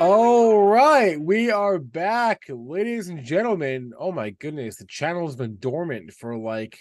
All right, we are back, ladies and gentlemen. Oh my goodness, the channel's been dormant for like,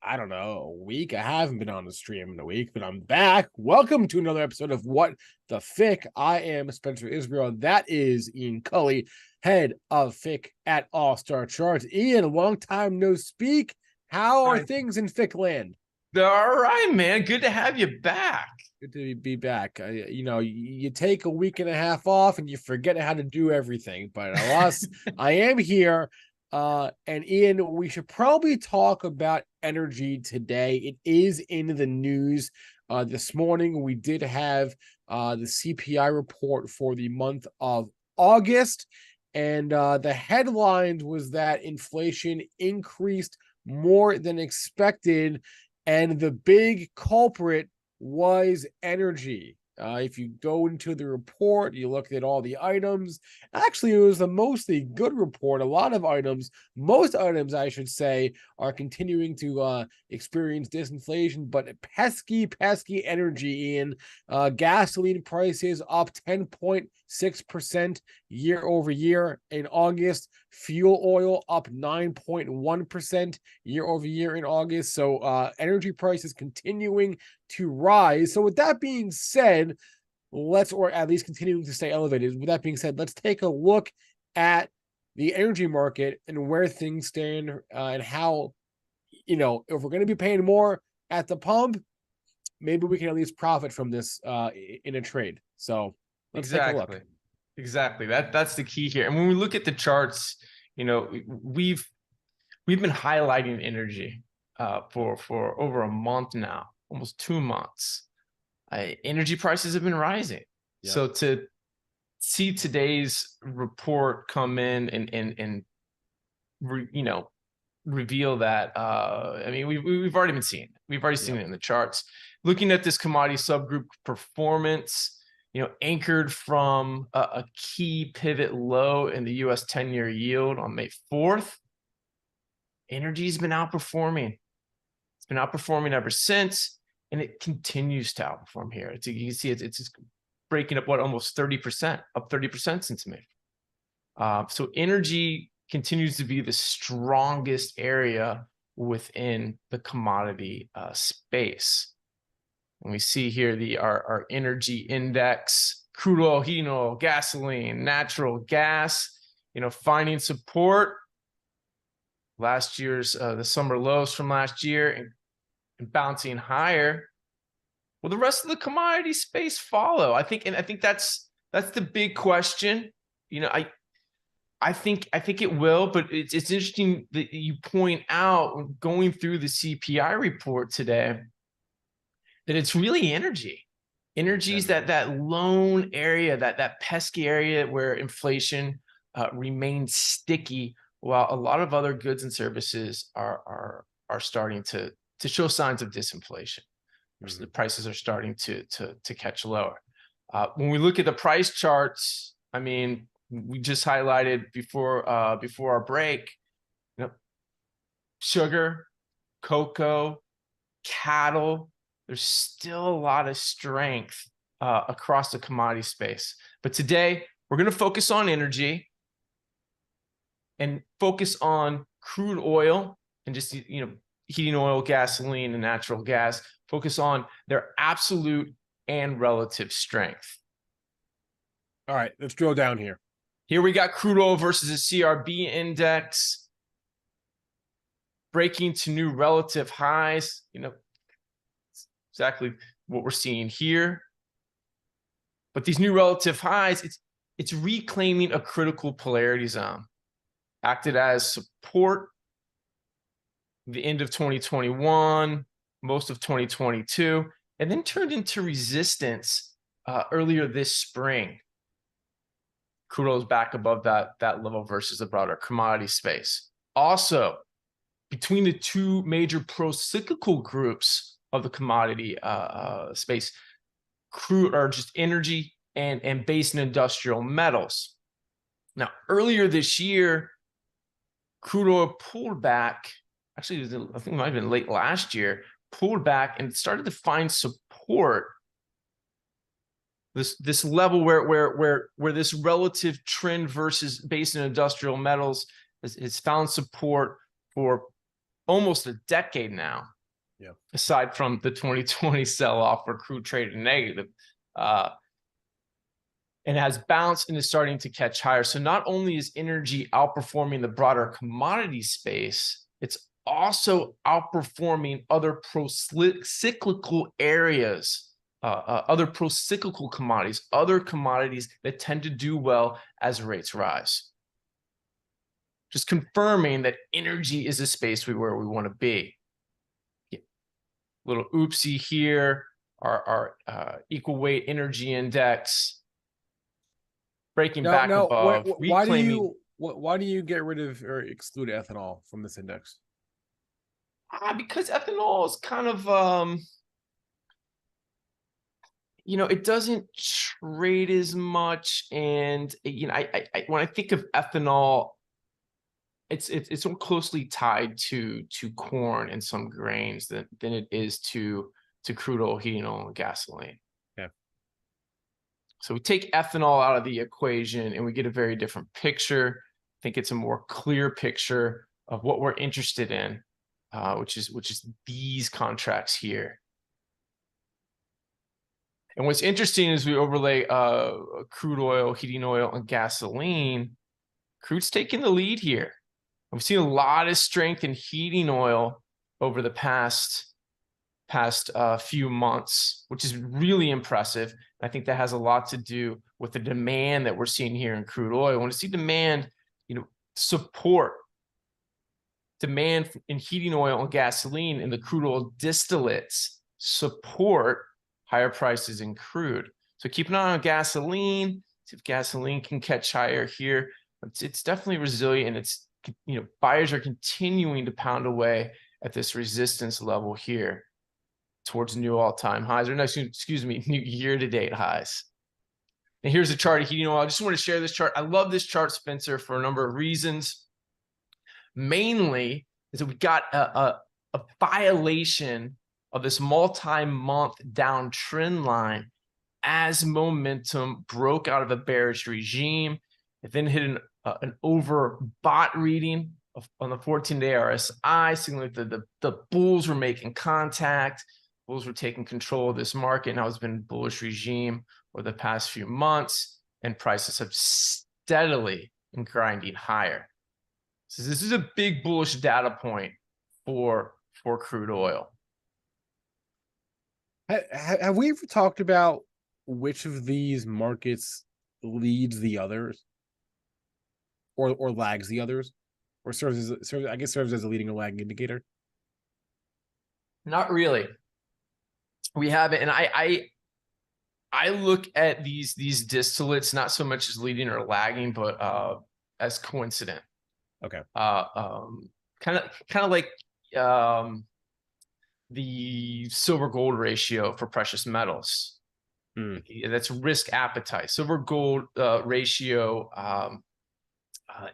I don't know, a week. I haven't been on the stream in a week, but I'm back. Welcome to another episode of What the FICC. I am Spencer Israel. That is Ian Cully, head of FICC at All Star Charts. Ian, long time no speak. How are Right. things in FICC land? All right, man. Good to have you back. Good to be back. You take a week and a half off and you forget how to do everything. But alas, I am here. And Ian, we should probably talk about energy today. It is in the news. This morning, we did have the CPI report for the month of August. And the headlines was that inflation increased more than expected. And the big culprit was energy. If you go into the report, you look at all the items. Actually, it was a mostly good report. A lot of items, most items, I should say, are continuing to experience disinflation. But pesky energy in gasoline prices up 10.6% year over year in August. Fuel oil up 9.1% year over year in August. So energy prices continuing to rise. So with that being said, or at least continuing to stay elevated. With that being said, let's take a look at the energy market and where things stand and how, if we're going to be paying more at the pump, maybe we can at least profit from this in a trade. So let's take a look. Exactly. That's the key here. And when we look at the charts, we've been highlighting energy for over a month now, almost 2 months. Energy prices have been rising. Yep. So to see today's report come in and reveal that, we've already been seeing it. We've already seen it in the charts. Looking at this commodity subgroup performance, anchored from a key pivot low in the U.S. 10-year yield on May 4th, energy's been outperforming. It's been outperforming ever since, and it continues to outperform here. You can see it's breaking up almost 30%, up 30% since May. So energy continues to be the strongest area within the commodity space. And we see here our energy index, crude oil, heating oil, gasoline, natural gas, finding support. Last year's the summer lows from last year and bouncing higher. Will the rest of the commodity space follow? I think that's the big question. I think it will, but it's interesting that you point out, going through the CPI report today, that it's really energy. Energy is that lone area, that pesky area where inflation remains sticky, while a lot of other goods and services are starting to show signs of disinflation. Mm-hmm. The prices are starting to catch lower. When we look at the price charts, we just highlighted before our break, sugar, cocoa, cattle. There's still a lot of strength across the commodity space. But today, we're going to focus on energy and focus on crude oil and just, heating oil, gasoline, and natural gas. Focus on their absolute and relative strength. All right, let's drill down here. Here we got crude oil versus the CRB index breaking to new relative highs. Exactly what we're seeing here. But these new relative highs, it's reclaiming a critical polarity zone. Acted as support the end of 2021, most of 2022, and then turned into resistance earlier this spring. Crude oil is back above that level versus the broader commodity space. Also, between the two major pro-cyclical groups of the commodity space, crude or just energy and base and industrial metals. Now, earlier this year, crude oil pulled back. Actually, I think it might have been late last year, pulled back and started to find support this level where this relative trend versus base and industrial metals has found support for almost a decade now. Yeah. Aside from the 2020 sell-off where crude traded negative, and has bounced and is starting to catch higher. So not only is energy outperforming the broader commodity space, it's also outperforming other pro-cyclical areas, other pro-cyclical commodities, other commodities that tend to do well as rates rise. Just confirming that energy is a space where we want to be. Yeah. Little oopsie here, our equal weight energy index. Breaking back above, why do you get rid of or exclude ethanol from this index? Because ethanol is kind of it doesn't trade as much, and I when I think of ethanol, it's so closely tied to corn and some grains than it is to crude oil, heating oil, and gasoline. So we take ethanol out of the equation and we get a very different picture. I think it's a more clear picture of what we're interested in, which is these contracts here. And what's interesting is we overlay crude oil, heating oil, and gasoline. Crude's taking the lead here. We've seen a lot of strength in heating oil over the past few months, which is really impressive. I think that has a lot to do with the demand that we're seeing here in crude oil. When we see demand, support demand in heating oil and gasoline, and the crude oil distillates support higher prices in crude. So keep an eye on gasoline. See if gasoline can catch higher here. It's definitely resilient. It's buyers are continuing to pound away at this resistance level here towards new all-time highs, or no, excuse me, new year-to-date highs. And here's a chart of heating oil. I just want to share this chart. I love this chart, Spencer, for a number of reasons. Mainly is that we got a violation of this multi-month downtrend line as momentum broke out of a bearish regime. It then hit an overbought reading on the 14-day RSI, signaling that the bulls were making contact. Bulls were taking control of this market. Now it's been a bullish regime over the past few months, and prices have steadily been grinding higher. So this is a big bullish data point for crude oil. Have we ever talked about which of these markets leads the others, or lags the others, or serves as a leading or lagging indicator? Not really. We haven't, and I look at these distillates not so much as leading or lagging, but as coincident. Okay. Kind of like the silver gold ratio for precious metals. That's risk appetite. Silver gold ratio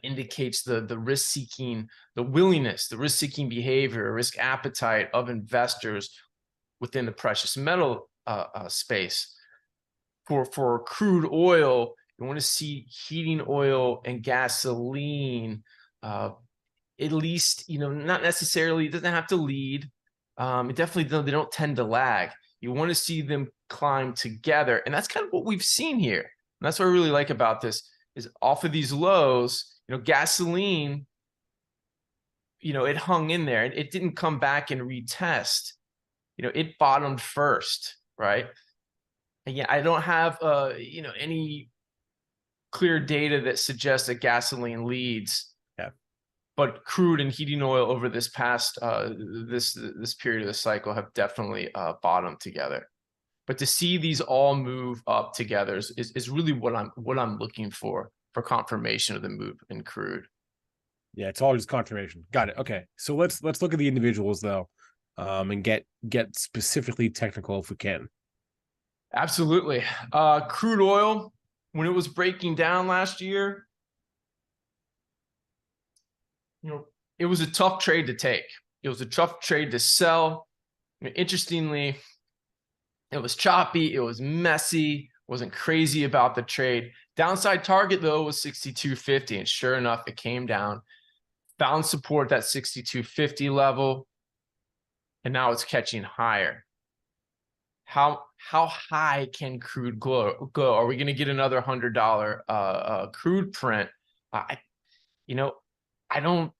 indicates the risk seeking, the willingness, the risk seeking behavior, risk appetite of investors within the precious metal space. For crude oil, you want to see heating oil and gasoline, at least, not necessarily, it doesn't have to lead. It definitely, they don't tend to lag. You want to see them climb together. And that's kind of what we've seen here. And that's what I really like about this is off of these lows, gasoline, it hung in there. It didn't come back and retest. It bottomed first, right? And yeah, I don't have any clear data that suggests that gasoline leads. Yeah. But crude and heating oil over this past this period of the cycle have definitely bottomed together. But to see these all move up together is really what I'm looking for confirmation of the move in crude. Yeah, it's all just confirmation. Got it. Okay, so let's look at the individuals though, and get specifically technical if we can. Absolutely. Crude oil, when it was breaking down last year, it was a tough trade to take. It was a tough trade to sell. Interestingly, it was choppy. It was messy. Wasn't crazy about the trade. Downside target though was 62.50, and sure enough, it came down, found support that 62.50 level, and now it's catching higher. How high can crude go? Are we going to get another $100 crude print? I you know, I don't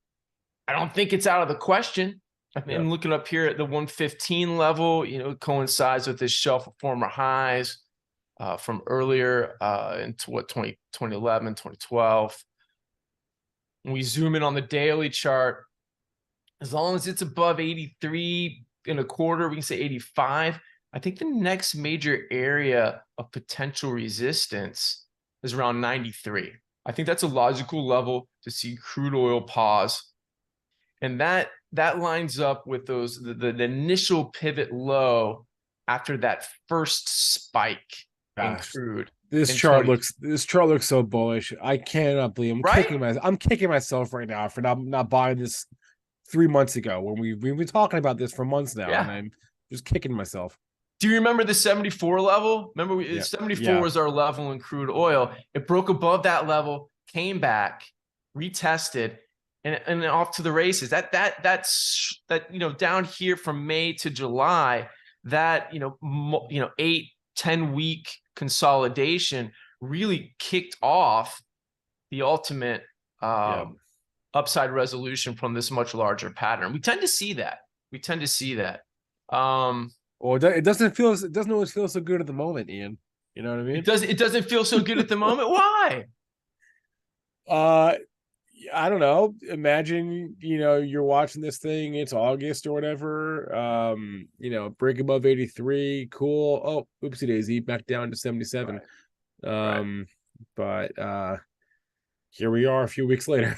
think it's out of the question. I mean, looking up here at the 115 level, you know, it coincides with this shelf of former highs from earlier into what 2011, 2012. When we zoom in on the daily chart, as long as it's above 83 and a quarter, we can say 85. I think the next major area of potential resistance is around 93. I think that's a logical level to see crude oil pause. And that lines up with the initial pivot low after that first spike in crude. This chart looks so bullish. I cannot believe I'm kicking myself right now for not buying this 3 months ago when we've been talking about this for months now, and I'm just kicking myself. Do you remember the 74 level? Remember, 74 was our level in crude oil. It broke above that level, came back, retested, and off to the races. That's down here from May to July, that 8-10 week consolidation really kicked off the ultimate upside resolution from this much larger pattern. We tend to see that. Well, it doesn't always feel so good at the moment, Ian. You know what I mean? It doesn't feel so good at the moment. Why? I don't know. Imagine, you're watching this thing, it's August or whatever. Break above 83, cool. Oh, oopsie daisy, back down to 77. But here we are a few weeks later.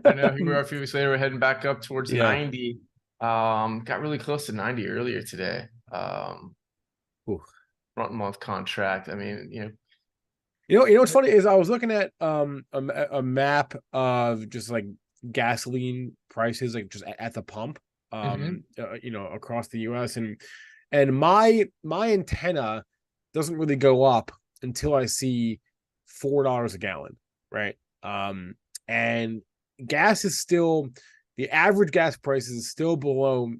I know, here we are a few weeks later, we're heading back up towards 90. Got really close to 90 earlier today. Front month contract. I mean, what's funny is I was looking at a map of just like gasoline prices, like just at the pump, across the US, and my antenna doesn't really go up until I see $4 a gallon, right? And gas is still, the average gas price is still below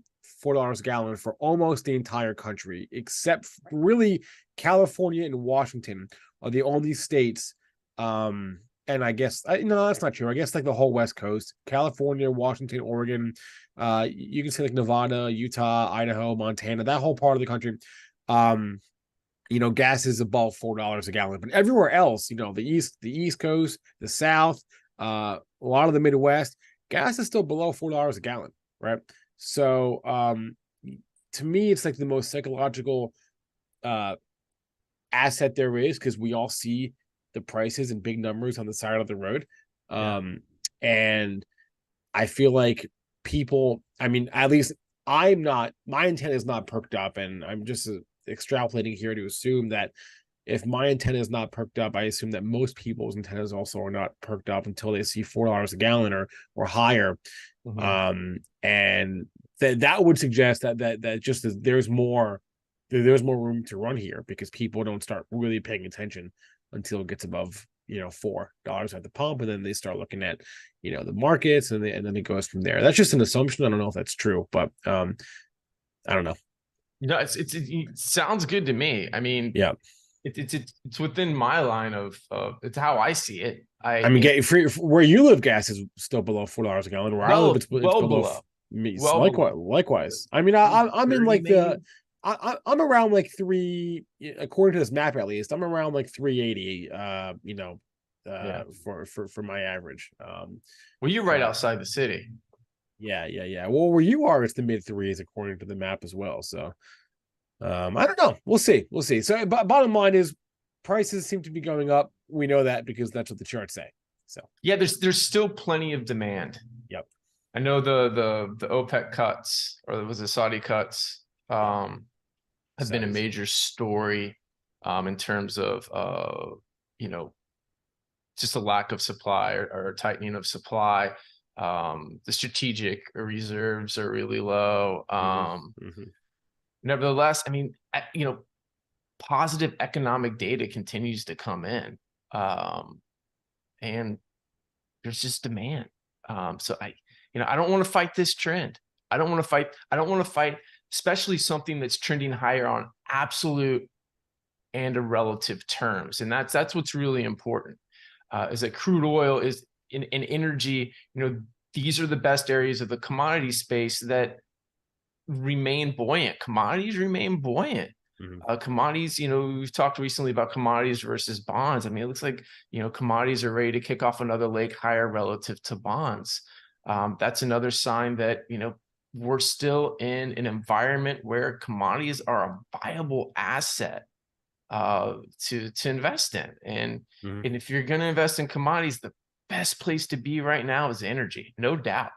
$4 a gallon for almost the entire country, except really California and Washington are the only states. And I guess, no, that's not true. I guess like the whole West Coast, California, Washington, Oregon, you can say like Nevada, Utah, Idaho, Montana, that whole part of the country. Gas is above $4 a gallon, but everywhere else, the East Coast, the South, a lot of the Midwest, gas is still below $4 a gallon, right? So to me, it's like the most psychological asset there is, because we all see the prices and big numbers on the side of the road. And I feel like people, I mean, at least my antenna is not perked up, and I'm just extrapolating here to assume that if my antenna is not perked up, I assume that most people's antennas also are not perked up until they see $4 a gallon or higher. And that would suggest that just there's more room to run here, because people don't start really paying attention until it gets above $4 at the pump, and then they start looking at the markets, and then it goes from there. That's just an assumption. I don't know if that's true, but I don't know. It sounds good to me. I mean, it's within my line of it's how I see it. I mean, where you live, gas is still below $4 a gallon. Where I live, it's below. Likewise. I mean, I'm in like I'm around like 3, according to this map at least. I'm around like 380. For my average. Well, you're right outside the city. Yeah. Well, where you are, it's the mid 3s according to the map as well. So, I don't know. We'll see. So, bottom line is, prices seem to be going up. We know that because that's what the charts say. So, yeah, there's still plenty of demand. Yep. I know the OPEC cuts, or was it Saudi cuts, have been a major story in terms of just a lack of supply or tightening of supply. The strategic reserves are really low. Nevertheless, I mean, positive economic data continues to come in, and there's just demand. So I don't want to fight this trend. I don't want to fight, especially something that's trending higher on absolute and a relative terms. And that's what's really important, is that crude oil is in energy. These are the best areas of the commodity space that remain buoyant. Commodities remain buoyant. Commodities, we've talked recently about commodities versus bonds. I mean, it looks like, commodities are ready to kick off another leg higher relative to bonds. That's another sign that, we're still in an environment where commodities are a viable asset to invest in. And if you're going to invest in commodities, the best place to be right now is energy, no doubt.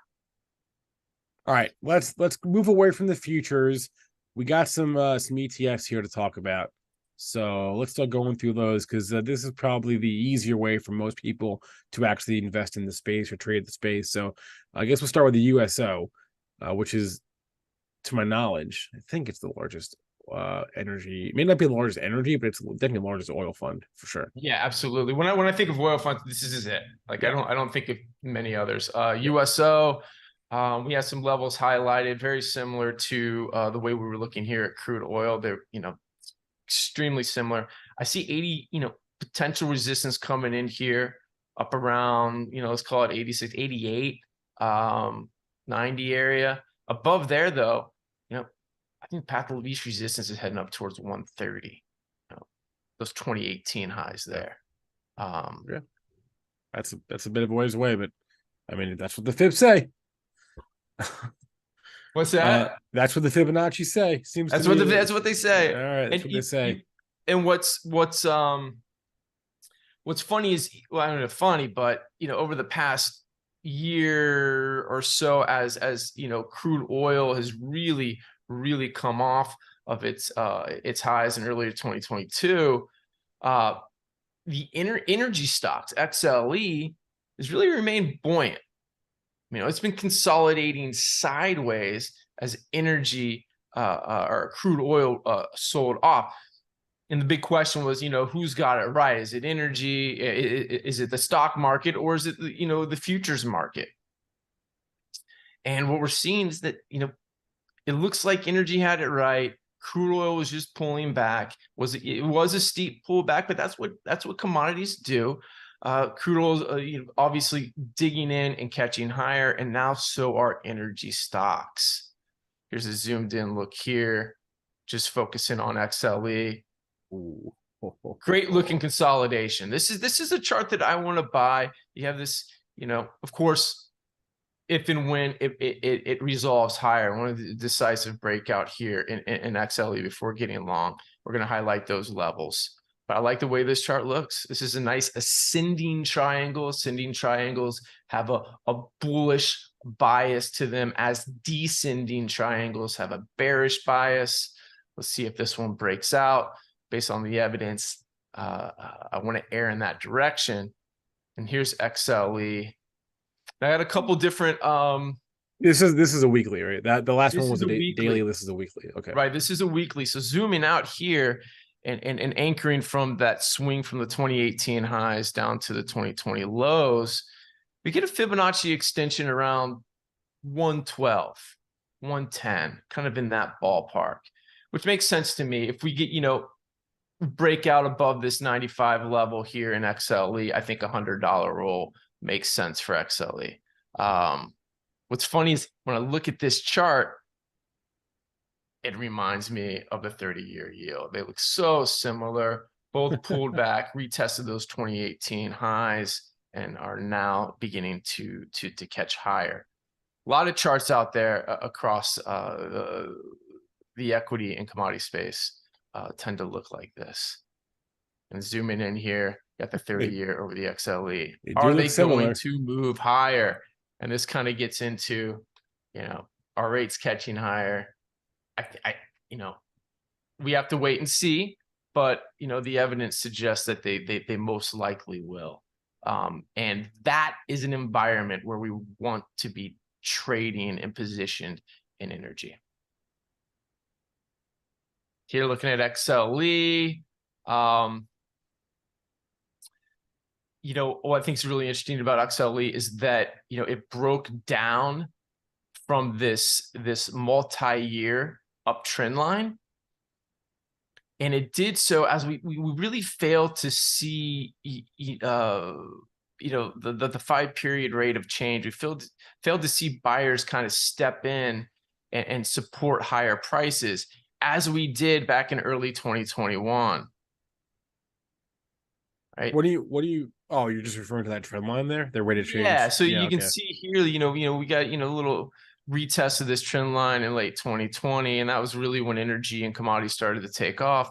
All right, let's move away from the futures. We got some ETFs here to talk about, so let's start going through those, because this is probably the easier way for most people to actually invest in the space or trade the space. So I guess we'll start with the USO, which is, to my knowledge, I think it's the largest energy. It may not be the largest energy, but it's definitely the largest oil fund for sure. Yeah, absolutely. When I think of oil funds, this is it. Like, yeah. I don't think of many others. USO. We have some levels highlighted, very similar to the way we were looking here at crude oil. They're, extremely similar. I see 80, potential resistance coming in here up around, let's call it 86, 88, 90 area. Above there, though, I think path of least resistance is heading up towards 130. Those 2018 highs there. Yeah, that's a bit of a ways away, but I mean, that's what the FIBs say. What's that? That's what the Fibonacci say. That's what they say. All right, that's what they say. And what's funny is, well, I don't know, funny, but over the past year or so, as crude oil has really come off of its highs in early 2022, the energy stocks, XLE, has really remained buoyant. It's been consolidating sideways as energy or crude oil sold off. And the big question was, who's got it right? Is it energy? Is it the stock market, or is it the futures market? And what we're seeing is that it looks like energy had it right. Crude oil was just pulling back. It was a steep pullback, but that's what commodities do. Crude oil obviously digging in and catching higher, and now so are energy stocks. Here's a zoomed in look here, just focusing on XLE. Ooh. Great looking consolidation. This is a chart that I want to buy. You have this, of course, if and when it resolves higher, one of the decisive breakout here in XLE before getting long. We're going to highlight those levels. But I like the way this chart looks. This is a nice ascending triangle. Ascending triangles have a bullish bias to them, as descending triangles have a bearish bias. Let's see if this one breaks out based on the evidence. I want to err in that direction. And here's XLE. I got a couple different. This is a weekly, right? That the last one was a daily. This is a weekly. Okay. Right. This is a weekly. So zooming out here and anchoring from that swing from the 2018 highs down to the 2020 lows, we get a Fibonacci extension around 112, 110, kind of in that ballpark, which makes sense to me. If we get, break out above this 95 level here in XLE, I think $100 roll makes sense for XLE. What's funny is when I look at this chart, it reminds me of the 30-year yield. They look so similar. Both pulled back, retested those 2018 highs, and are now beginning to catch higher. A lot of charts out there across the equity and commodity space tend to look like this. And zooming in here, got the 30-year over the XLE. Are they going to move higher? And this kind of gets into, are rates catching higher? We have to wait and see, but the evidence suggests that they most likely will. And that is an environment where we want to be trading and positioned in energy. Here looking at XLE. What I think is really interesting about XLE is that, it broke down from this multi-year uptrend line. And it did so as we really failed to see, the 5-period rate of change. We failed to see buyers kind of step in and support higher prices as we did back in early 2021. Right. What do you, oh, you're just referring to that trend line there? Their rate of change. Yeah. So you can okay. see here, we got, a little retest of this trend line in late 2020. And that was really when energy and commodities started to take off.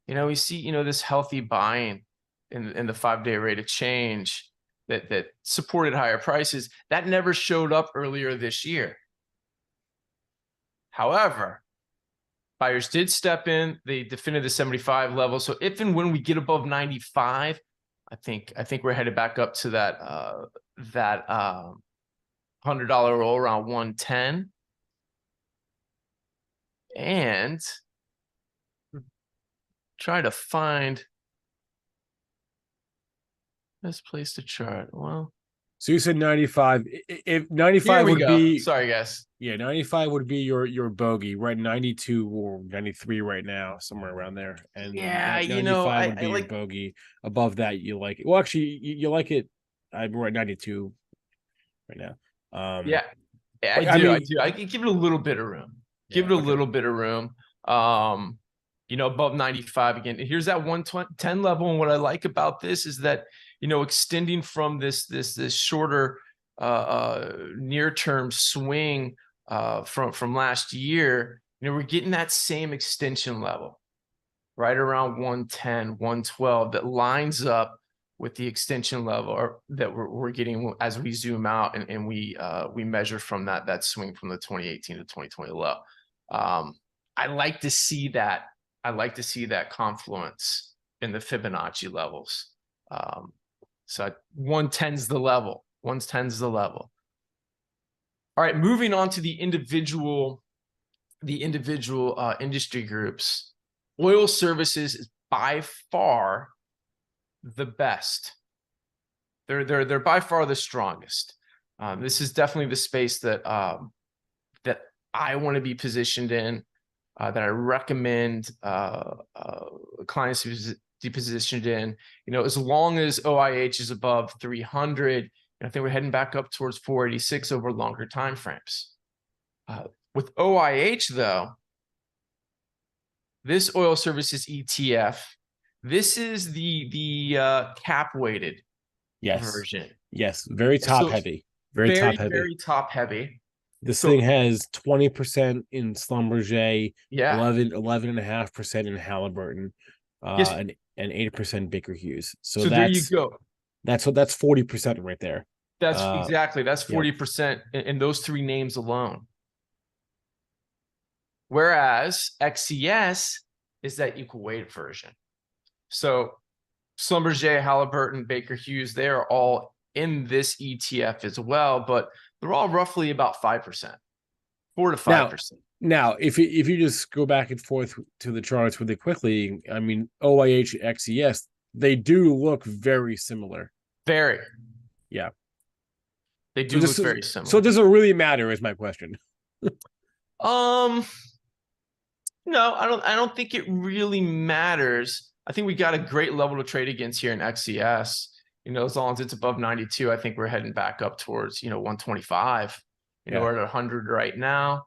We see, this healthy buying in the 5-day rate of change that supported higher prices. That never showed up earlier this year. However, buyers did step in. They defended the 75 level. So if and when we get above 95, I think we're headed back up to that $100 roll around 110. And try to find best place to chart. Well, so you said 95. If 95 would be, sorry guys. Yeah, 95 would be your bogey, right? 92 or 93 right now, somewhere around there. And Yeah, 95 would be I your like bogey. Above that, you like it. Well, actually, you like it. I'm right 92 right now. Yeah, I do. I can give it a little bit of room. Give it a little bit of room. Above 95 again. Here's that 110 level. And what I like about this is that, extending from this shorter near-term swing from last year, we're getting that same extension level right around 110, 112 that lines up with the extension level that we're getting as we zoom out and we measure from that swing from the 2018 to 2020 low. I like to see that. I like to see that confluence in the Fibonacci levels. So 110's the level. 110's the level. All right, moving on to the individual industry groups. Oil services is by far the best. They're by far the strongest. This is definitely the space that that I want to be positioned in. That I recommend clients to be positioned in. As long as OIH is above 300, I think we're heading back up towards 486 over longer time frames. With OIH, though, this oil services ETF, this is the cap weighted version. Yes, very top heavy. Very top heavy. This thing has 20% in Schlumberger, yeah, 11.5% in Halliburton, and 8% Baker Hughes. So there you go. That's 40% right there. That's exactly. That's 40% in those three names alone. Whereas XCS is that equal weight version. So Schlumberger, Halliburton, Baker Hughes, they are all in this ETF as well, but they're all roughly about 5%, 4 to 5%. Now, if you just go back and forth to the charts really quickly, I mean, OIH, XES, they do look very similar. Very. Yeah. They do look very similar. So does it really matter is my question. No, I don't think it really matters. I think we got a great level to trade against here in XCS. As long as it's above 92, I think we're heading back up towards, 125. We're at 100 right now.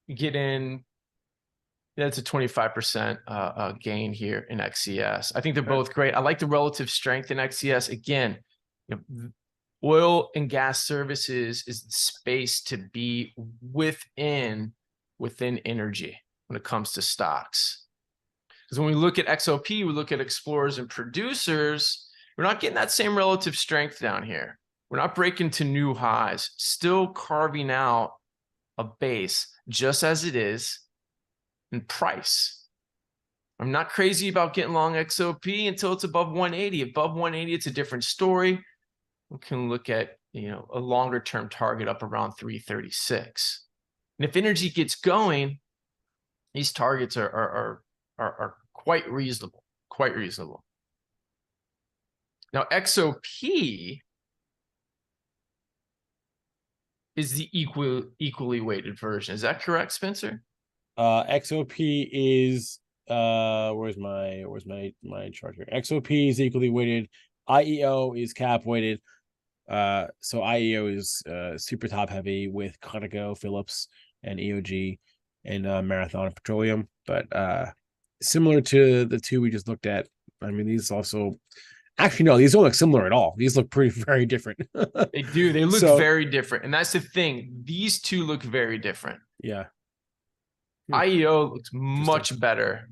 You get in, that's a 25% gain here in XCS. I think they're both great. I like the relative strength in XCS. Again, oil and gas services is the space to be within energy when it comes to stocks. Because when we look at XOP, we look at explorers and producers, we're not getting that same relative strength down here. We're not breaking to new highs, still carving out a base just as it is in price. I'm not crazy about getting long XOP until it's above 180. Above 180, it's a different story. We can look at, a longer term target up around 336. And if energy gets going, These targets are quite reasonable, quite reasonable. Now, XOP is the equally weighted version. Is that correct, Spencer? XOP is where's my chart here? XOP is equally weighted. IEO is cap weighted. So IEO is super top heavy with Conoco, Phillips, and EOG, and Marathon Petroleum. But similar to the two we just looked at, I mean, these also actually no, these don't look similar at all. These look pretty very different. They do. They look very different, and that's the thing. These two look very different. Yeah. IEO looks much better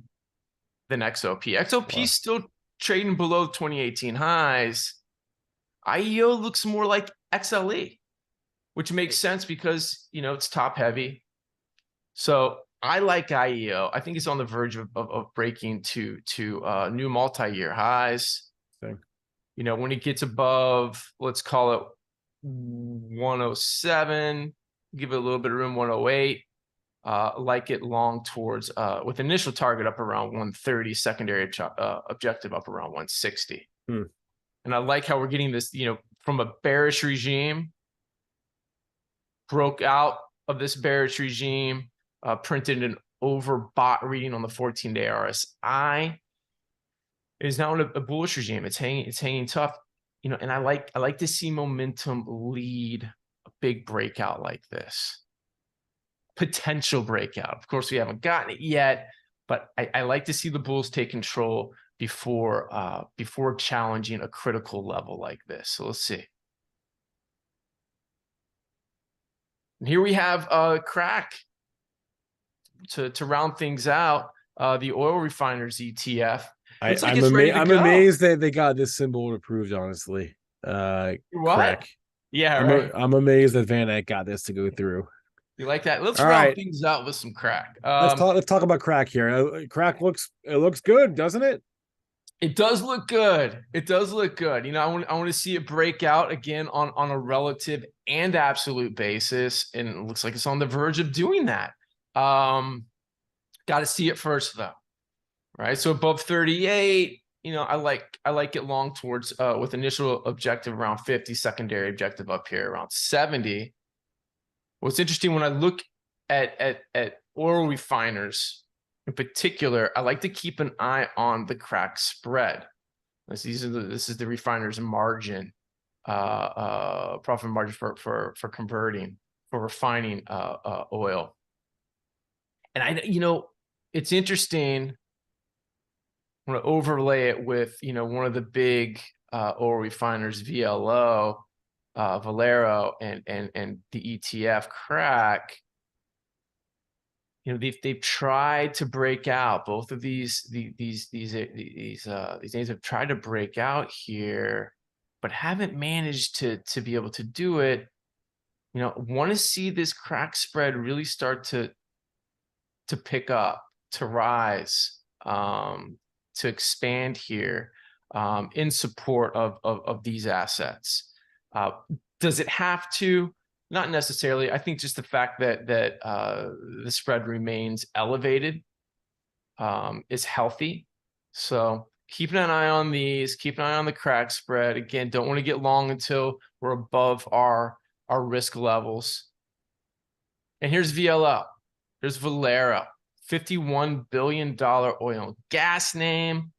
than XOP. XOP still trading below 2018 highs. IEO looks more like XLE, which makes sense because, you know, it's top heavy. So I like IEO. I think it's on the verge of breaking to new multi-year highs. Okay. You know, when it gets above, let's call it 107, give it a little bit of room, 108. Like it long towards with initial target up around 130, secondary objective up around 160. And I like how we're getting this, you know, from a bearish regime, broke out of this bearish regime, printed an overbought reading on the 14-day RSI. It is now in a bullish regime. It's hanging tough, you know, and I like to see momentum lead a big breakout like this. Potential breakout. Of course, we haven't gotten it yet, but I like to see the bulls take control before challenging a critical level like this. So let's see. And here we have crack to round things out. The oil refiners ETF. I'm amazed that they got this symbol approved. Honestly, crack. Yeah, right. I'm amazed that Van Eck got this to go through. You like that? Let's round things out with some crack. Let's talk about crack here. Crack looks good, doesn't it? It does look good. It does look good. You know, I want to see it break out again on a relative and absolute basis, and it looks like it's on the verge of doing that. Got to see it first though, right? So above 38, you know, I like it long towards with initial objective around 50, secondary objective up here around 70. What's interesting when I look at oil refiners in particular, I like to keep an eye on the crack spread. This is the refiner's margin, profit margin for converting, for refining oil. And you know, it's interesting when I overlay it with, you know, one of the big oil refiners, VLO, Valero, and the ETF crack. You know, they've tried to break out. Both of these names have tried to break out here, but haven't managed to be able to do it. You know, want to see this crack spread really start to pick up, to rise, to expand here, in support of these assets. Does it have to? Not necessarily. I think just the fact that the spread remains elevated is healthy. So keep an eye on these. Keep an eye on the crack spread. Again, don't want to get long until we're above our risk levels. And here's VLO. There's Valero, $51 billion oil and gas name.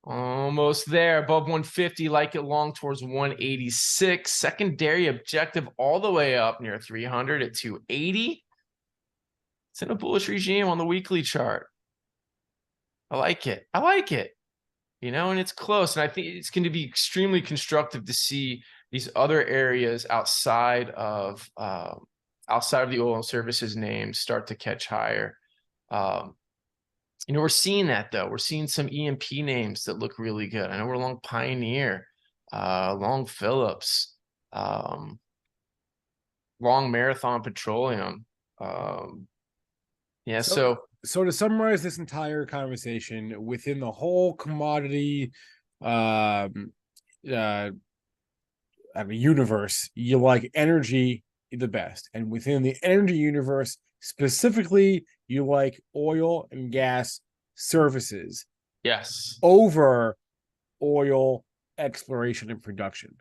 Almost there, above 150, like it long towards 186. Secondary objective all the way up near 300 at 280. It's in a bullish regime on the weekly chart. I like it. I like it. You know, and it's close. And I think it's going to be extremely constructive to see these other areas outside of the oil and services names start to catch higher. You know, we're seeing that though. We're seeing some E&P names that look really good. I know we're long Pioneer, long Phillips, long Marathon Petroleum. Yeah. So to summarize this entire conversation, within the whole commodity, I mean, universe, you like energy the best. And within the energy universe, specifically, you like oil and gas services Yes. over oil exploration and production.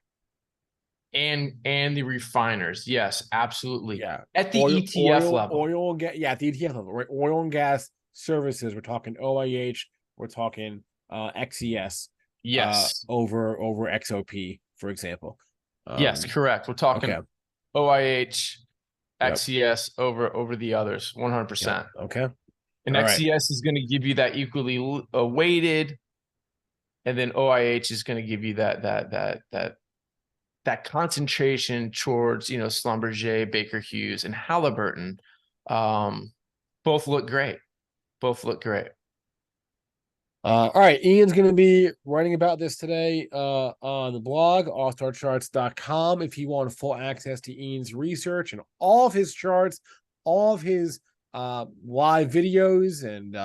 And the refiners. Yes, absolutely. Yeah. At the ETF level. Oil and gas. Yeah, at the ETF level, right? Oil and gas services. We're talking OIH. We're talking XES. Yes. Over XOP, for example. Yes, correct. We're talking Okay. OIH, Yep. XES over the others, 100%. Yep. Okay. And All XES right. is going to give you that equally weighted, and then OIH is going to give you that concentration towards, you know, Schlumberger, Baker Hughes, and Halliburton. Both look great. Both look great. All right, Ian's going to be writing about this today on the blog, allstarcharts.com. If you want full access to Ian's research and all of his charts, all of his live videos, and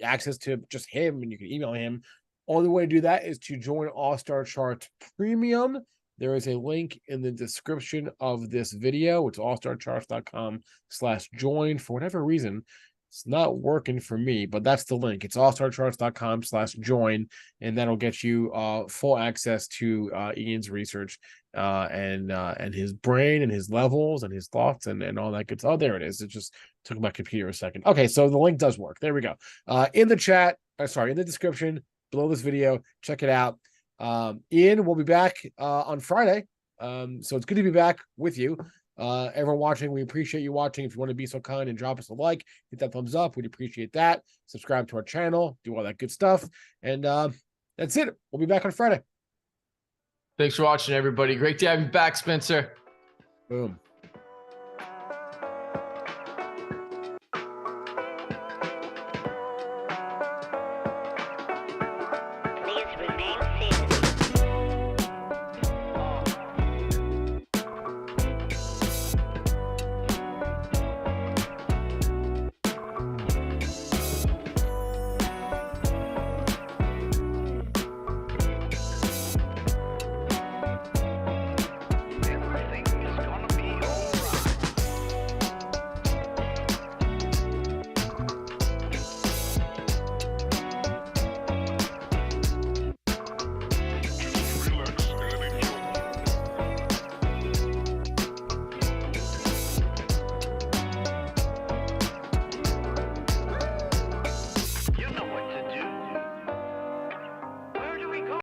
access to just him, and you can email him. Only way to do that is to join All Star Charts Premium. There is a link in the description of this video. It's allstarcharts.com/join. For whatever reason, it's not working for me, but that's the link. It's allstarcharts.com/join, and that'll get you full access to Ian's research and his brain and his levels and his thoughts and all that good stuff. Oh, there it is. It just took my computer a second. Okay, so the link does work. There we go. In the chat, in the description below this video, check it out. Ian will be back on Friday. So it's good to be back with you. Everyone watching, we appreciate you watching. If you want to be so kind and drop us a like, hit that thumbs up, we'd appreciate that. Subscribe to our channel, do all that good stuff. And that's it. We'll be back on Friday. Thanks for watching, everybody. Great to have you back, Spencer. Boom.